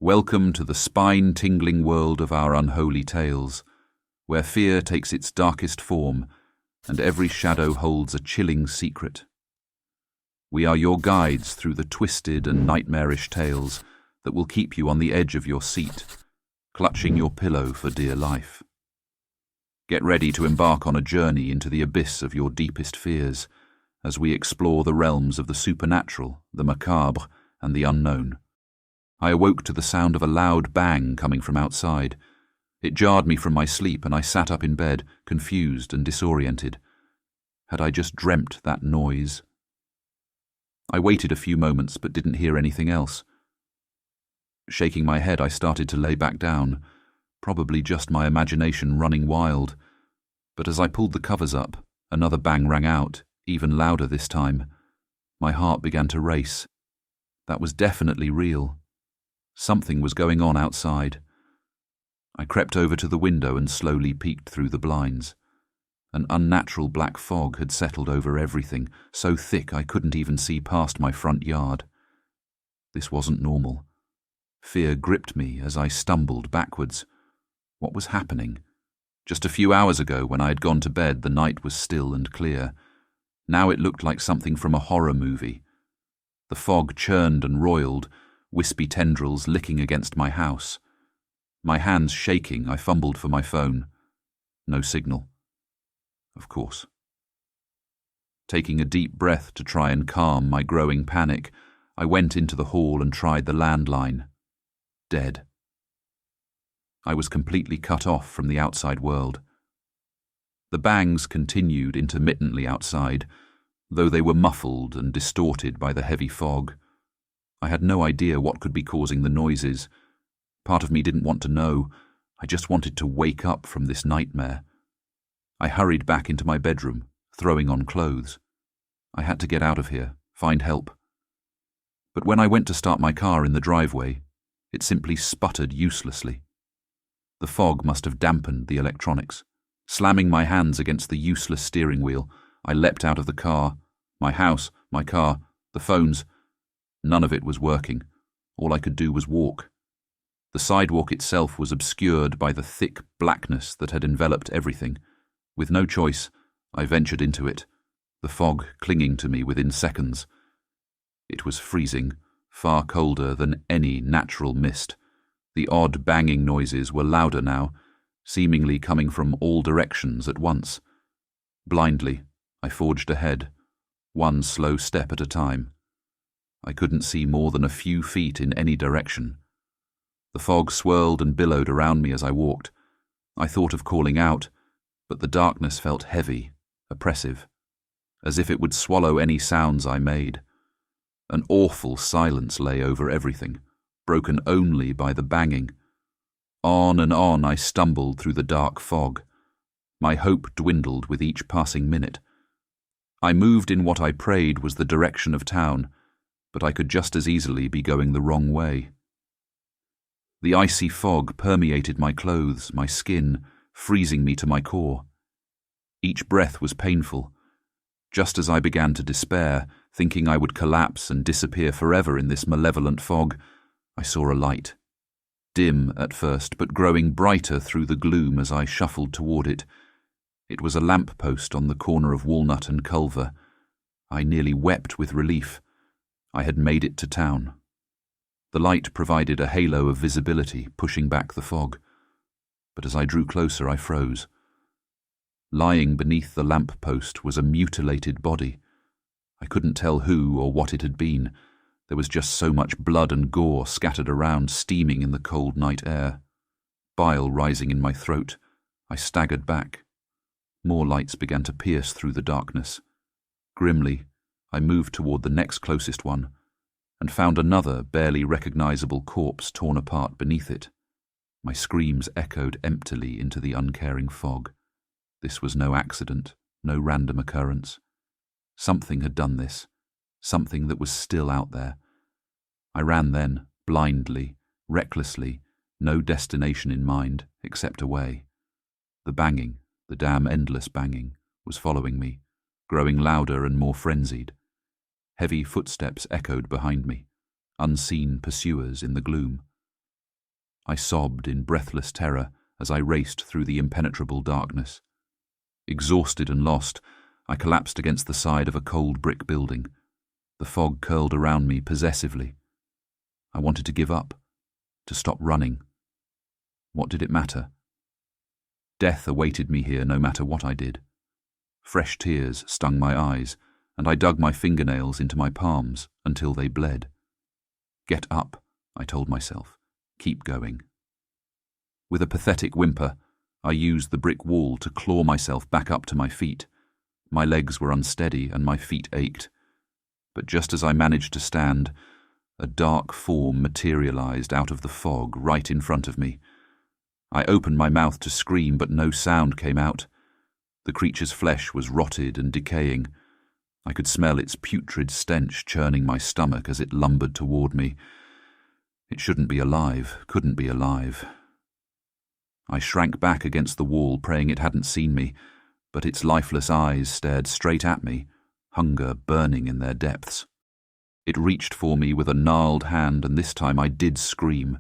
Welcome to the spine-tingling world of our unholy tales, where fear takes its darkest form and every shadow holds a chilling secret. We are your guides through the twisted and nightmarish tales that will keep you on the edge of your seat, clutching your pillow for dear life. Get ready to embark on a journey into the abyss of your deepest fears as we explore the realms of the supernatural, the macabre, and the unknown. I awoke to the sound of a loud bang coming from outside. It jarred me from my sleep, and I sat up in bed, confused and disoriented. Had I just dreamt that noise? I waited a few moments, but didn't hear anything else. Shaking my head, I started to lay back down, probably just my imagination running wild. But as I pulled the covers up, another bang rang out, even louder this time. My heart began to race. That was definitely real. Something was going on outside. I crept over to the window and slowly peeked through the blinds. An unnatural black fog had settled over everything, so thick I couldn't even see past my front yard. This wasn't normal. Fear gripped me as I stumbled backwards. What was happening? Just a few hours ago, when I had gone to bed, the night was still and clear. Now it looked like something from a horror movie. The fog churned and roiled, wispy tendrils licking against my house. My hands shaking, I fumbled for my phone. No signal. Of course. Taking a deep breath to try and calm my growing panic, I went into the hall and tried the landline. Dead. I was completely cut off from the outside world. The bangs continued intermittently outside, though they were muffled and distorted by the heavy fog. I had no idea what could be causing the noises. Part of me didn't want to know. I just wanted to wake up from this nightmare. I hurried back into my bedroom, throwing on clothes. I had to get out of here, find help. But when I went to start my car in the driveway, it simply sputtered uselessly. The fog must have dampened the electronics. Slamming my hands against the useless steering wheel, I leapt out of the car. My house, my car, the phones. None of it was working. All I could do was walk. The sidewalk itself was obscured by the thick blackness that had enveloped everything. With no choice, I ventured into it, the fog clinging to me within seconds. It was freezing, far colder than any natural mist. The odd banging noises were louder now, seemingly coming from all directions at once. Blindly, I forged ahead, one slow step at a time. I couldn't see more than a few feet in any direction. The fog swirled and billowed around me as I walked. I thought of calling out, but the darkness felt heavy, oppressive, as if it would swallow any sounds I made. An awful silence lay over everything, broken only by the banging. On and on I stumbled through the dark fog. My hope dwindled with each passing minute. I moved in what I prayed was the direction of town, but I could just as easily be going the wrong way. The icy fog permeated my clothes, my skin, freezing me to my core. Each breath was painful. Just as I began to despair, thinking I would collapse and disappear forever in this malevolent fog, I saw a light. Dim at first, but growing brighter through the gloom as I shuffled toward it. It was a lamp post on the corner of Walnut and Culver. I nearly wept with relief. I had made it to town. The light provided a halo of visibility, pushing back the fog. But as I drew closer, I froze. Lying beneath the lamp post was a mutilated body. I couldn't tell who or what it had been. There was just so much blood and gore scattered around, steaming in the cold night air. Bile rising in my throat, I staggered back. More lights began to pierce through the darkness. Grimly, I moved toward the next closest one, and found another barely recognizable corpse torn apart beneath it. My screams echoed emptily into the uncaring fog. This was no accident, no random occurrence. Something had done this, something that was still out there. I ran then, blindly, recklessly, no destination in mind, except away. The banging, the damn endless banging, was following me, growing louder and more frenzied. Heavy footsteps echoed behind me, unseen pursuers in the gloom. I sobbed in breathless terror as I raced through the impenetrable darkness. Exhausted and lost, I collapsed against the side of a cold brick building. The fog curled around me possessively. I wanted to give up, to stop running. What did it matter? Death awaited me here no matter what I did. Fresh tears stung my eyes, and I dug my fingernails into my palms until they bled. Get up, I told myself. Keep going. With a pathetic whimper, I used the brick wall to claw myself back up to my feet. My legs were unsteady and my feet ached. But just as I managed to stand, a dark form materialized out of the fog right in front of me. I opened my mouth to scream, but no sound came out. The creature's flesh was rotted and decaying. I could smell its putrid stench churning my stomach as it lumbered toward me. It shouldn't be alive, couldn't be alive. I shrank back against the wall, praying it hadn't seen me, but its lifeless eyes stared straight at me, hunger burning in their depths. It reached for me with a gnarled hand, and this time I did scream.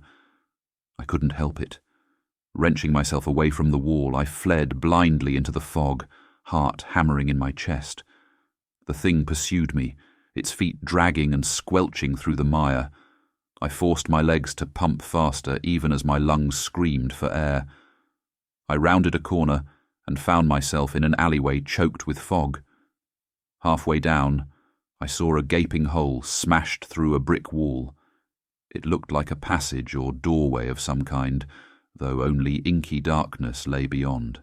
I couldn't help it. Wrenching myself away from the wall, I fled blindly into the fog, heart hammering in my chest. The thing pursued me, its feet dragging and squelching through the mire. I forced my legs to pump faster, even as my lungs screamed for air. I rounded a corner and found myself in an alleyway choked with fog. Halfway down, I saw a gaping hole smashed through a brick wall. It looked like a passage or doorway of some kind, though only inky darkness lay beyond.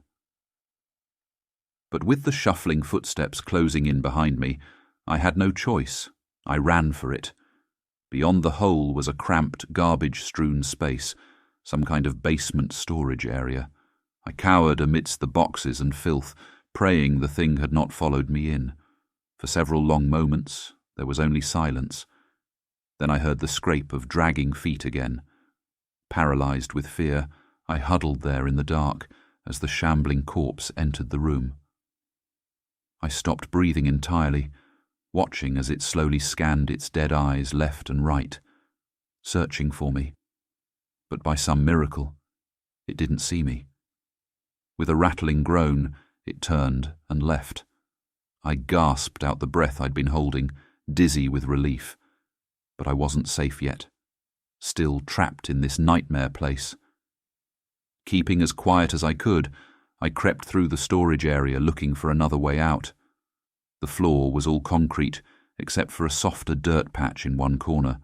But with the shuffling footsteps closing in behind me, I had no choice. I ran for it. Beyond the hole was a cramped, garbage-strewn space, some kind of basement storage area. I cowered amidst the boxes and filth, praying the thing had not followed me in. For several long moments, there was only silence. Then I heard the scrape of dragging feet again. Paralyzed with fear, I huddled there in the dark as the shambling corpse entered the room. I stopped breathing entirely, watching as it slowly scanned its dead eyes left and right, searching for me. But by some miracle, it didn't see me. With a rattling groan, it turned and left. I gasped out the breath I'd been holding, dizzy with relief. But I wasn't safe yet, still trapped in this nightmare place. Keeping as quiet as I could, I crept through the storage area looking for another way out. The floor was all concrete, except for a softer dirt patch in one corner.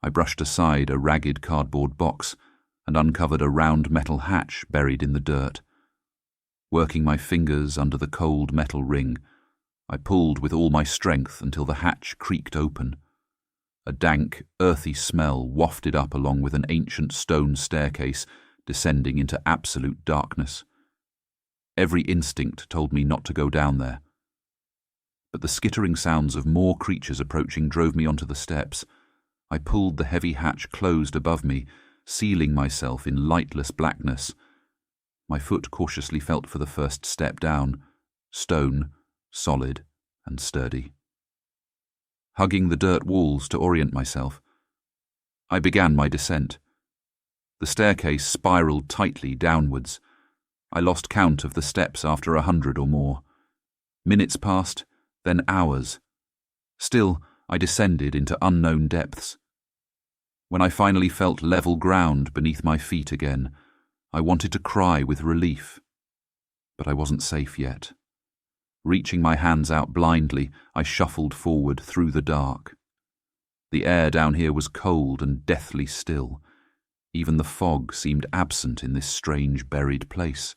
I brushed aside a ragged cardboard box and uncovered a round metal hatch buried in the dirt. Working my fingers under the cold metal ring, I pulled with all my strength until the hatch creaked open. A dank, earthy smell wafted up along with an ancient stone staircase descending into absolute darkness. Every instinct told me not to go down there. But the skittering sounds of more creatures approaching drove me onto the steps. I pulled the heavy hatch closed above me, sealing myself in lightless blackness. My foot cautiously felt for the first step down, stone, solid and sturdy. Hugging the dirt walls to orient myself, I began my descent. The staircase spiraled tightly downwards. I lost count of the steps after 100 or more. Minutes passed, then hours. Still, I descended into unknown depths. When I finally felt level ground beneath my feet again, I wanted to cry with relief. But I wasn't safe yet. Reaching my hands out blindly, I shuffled forward through the dark. The air down here was cold and deathly still. Even the fog seemed absent in this strange buried place.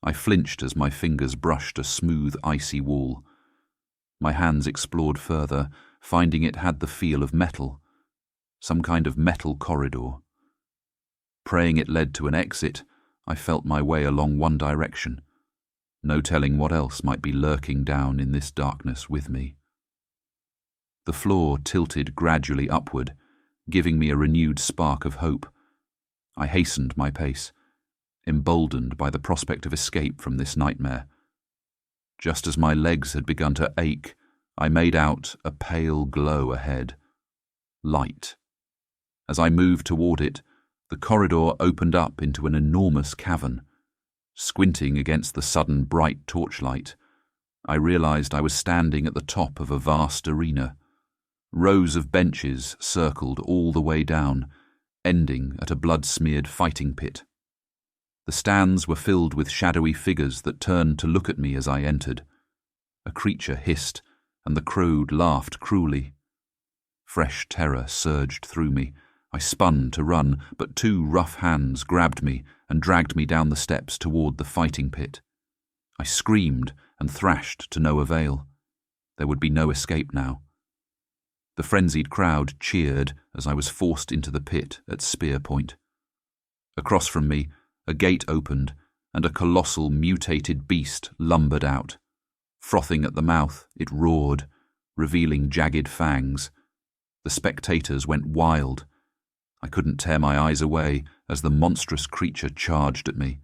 I flinched as my fingers brushed a smooth, icy wall. My hands explored further, finding it had the feel of metal, some kind of metal corridor. Praying it led to an exit, I felt my way along one direction. No telling what else might be lurking down in this darkness with me. The floor tilted gradually upward, giving me a renewed spark of hope. I hastened my pace, emboldened by the prospect of escape from this nightmare. Just as my legs had begun to ache, I made out a pale glow ahead. Light. As I moved toward it, The corridor opened up into an enormous cavern. Squinting against the sudden bright torchlight, I realized I was standing at the top of a vast arena. Rows of benches circled all the way down, ending at a blood-smeared fighting pit. The stands were filled with shadowy figures that turned to look at me as I entered. A creature hissed, and the crowd laughed cruelly. Fresh terror surged through me. I spun to run, but two rough hands grabbed me and dragged me down the steps toward the fighting pit. I screamed and thrashed to no avail. There would be no escape now. The frenzied crowd cheered as I was forced into the pit at spear point. Across from me, a gate opened, and a colossal mutated beast lumbered out. Frothing at the mouth, it roared, revealing jagged fangs. The spectators went wild. I couldn't tear my eyes away as the monstrous creature charged at me.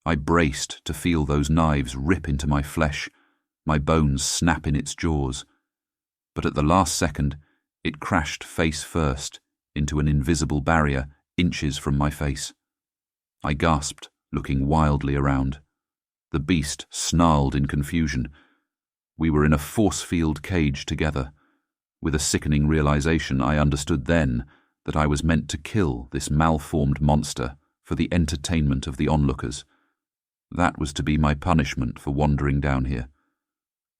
I braced to feel those knives rip into my flesh, my bones snap in its jaws. But at the last second, it crashed face first into an invisible barrier inches from my face. I gasped, looking wildly around. The beast snarled in confusion. We were in a force-field cage together. With a sickening realization, I understood then that I was meant to kill this malformed monster for the entertainment of the onlookers. That was to be my punishment for wandering down here.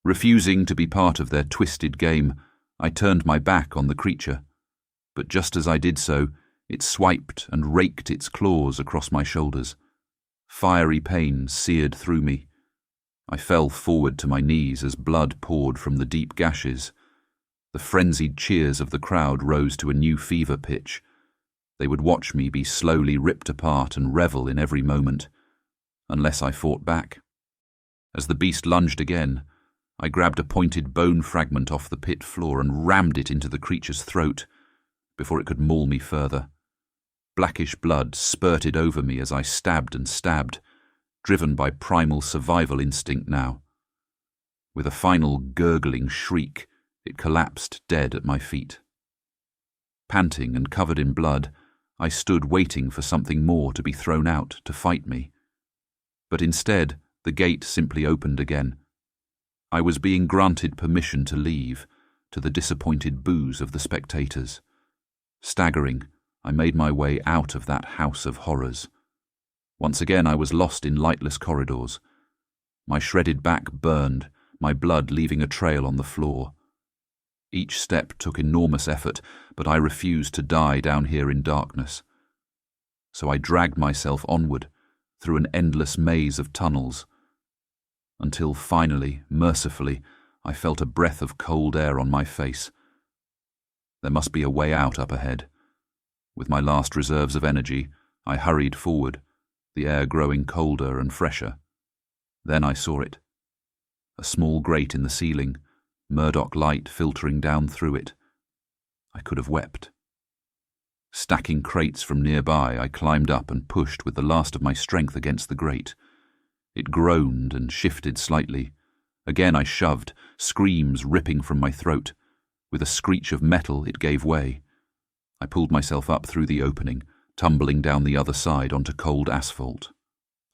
Refusing to be part of their twisted game, I turned my back on the creature. But just as I did so, it swiped and raked its claws across my shoulders. Fiery pain seared through me. I fell forward to my knees as blood poured from the deep gashes. The frenzied cheers of the crowd rose to a new fever pitch. They would watch me be slowly ripped apart and revel in every moment, unless I fought back. As the beast lunged again, I grabbed a pointed bone fragment off the pit floor and rammed it into the creature's throat before it could maul me further. Blackish blood spurted over me as I stabbed and stabbed, driven by primal survival instinct now. With a final gurgling shriek, it collapsed dead at my feet. Panting and covered in blood, I stood waiting for something more to be thrown out to fight me. But instead, the gate simply opened again. I was being granted permission to leave, to the disappointed boos of the spectators. Staggering, I made my way out of that house of horrors. Once again I was lost in lightless corridors. My shredded back burned, my blood leaving a trail on the floor. Each step took enormous effort, but I refused to die down here in darkness. So I dragged myself onward, through an endless maze of tunnels, until finally, mercifully, I felt a breath of cold air on my face. There must be a way out up ahead. With my last reserves of energy, I hurried forward, the air growing colder and fresher. Then I saw it. A small grate in the ceiling, Murdoch light filtering down through it. I could have wept. Stacking crates from nearby, I climbed up and pushed with the last of my strength against the grate. It groaned and shifted slightly. Again I shoved, screams ripping from my throat. With a screech of metal, it gave way. I pulled myself up through the opening, tumbling down the other side onto cold asphalt.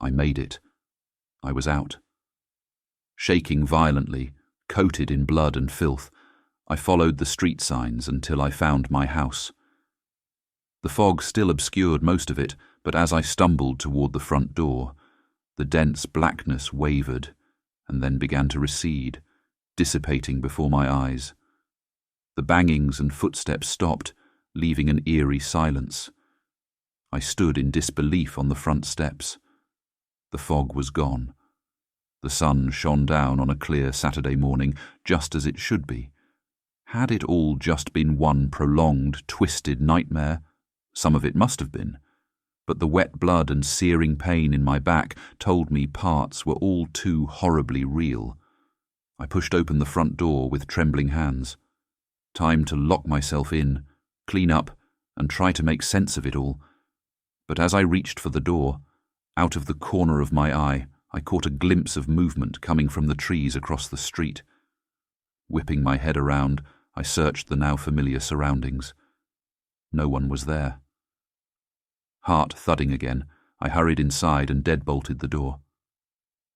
I made it. I was out. Shaking violently, coated in blood and filth, I followed the street signs until I found my house. The fog still obscured most of it, but as I stumbled toward the front door, the dense blackness wavered and then began to recede, dissipating before my eyes. The bangings and footsteps stopped, leaving an eerie silence. I stood in disbelief on the front steps. The fog was gone. The sun shone down on a clear Saturday morning, just as it should be. Had it all just been one prolonged, twisted nightmare? Some of it must have been. But the wet blood and searing pain in my back told me parts were all too horribly real. I pushed open the front door with trembling hands. Time to lock myself in, clean up, and try to make sense of it all. But as I reached for the door, out of the corner of my eye, I caught a glimpse of movement coming from the trees across the street. Whipping my head around, I searched the now familiar surroundings. No one was there. Heart thudding again, I hurried inside and deadbolted the door.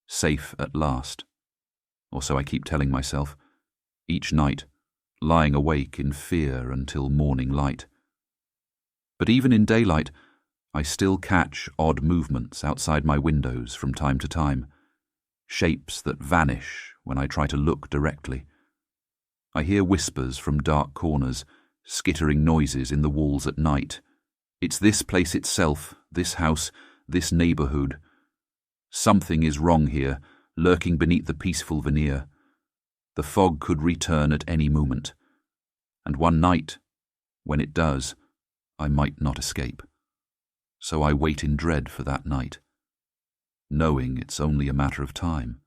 Safe at last. Or so I keep telling myself, each night, lying awake in fear until morning light. But even in daylight, I still catch odd movements outside my windows from time to time, shapes that vanish when I try to look directly. I hear whispers from dark corners, skittering noises in the walls at night. It's this place itself, this house, this neighborhood. Something is wrong here, lurking beneath the peaceful veneer. The fog could return at any moment. And one night, when it does, I might not escape. So I wait in dread for that night, knowing it's only a matter of time.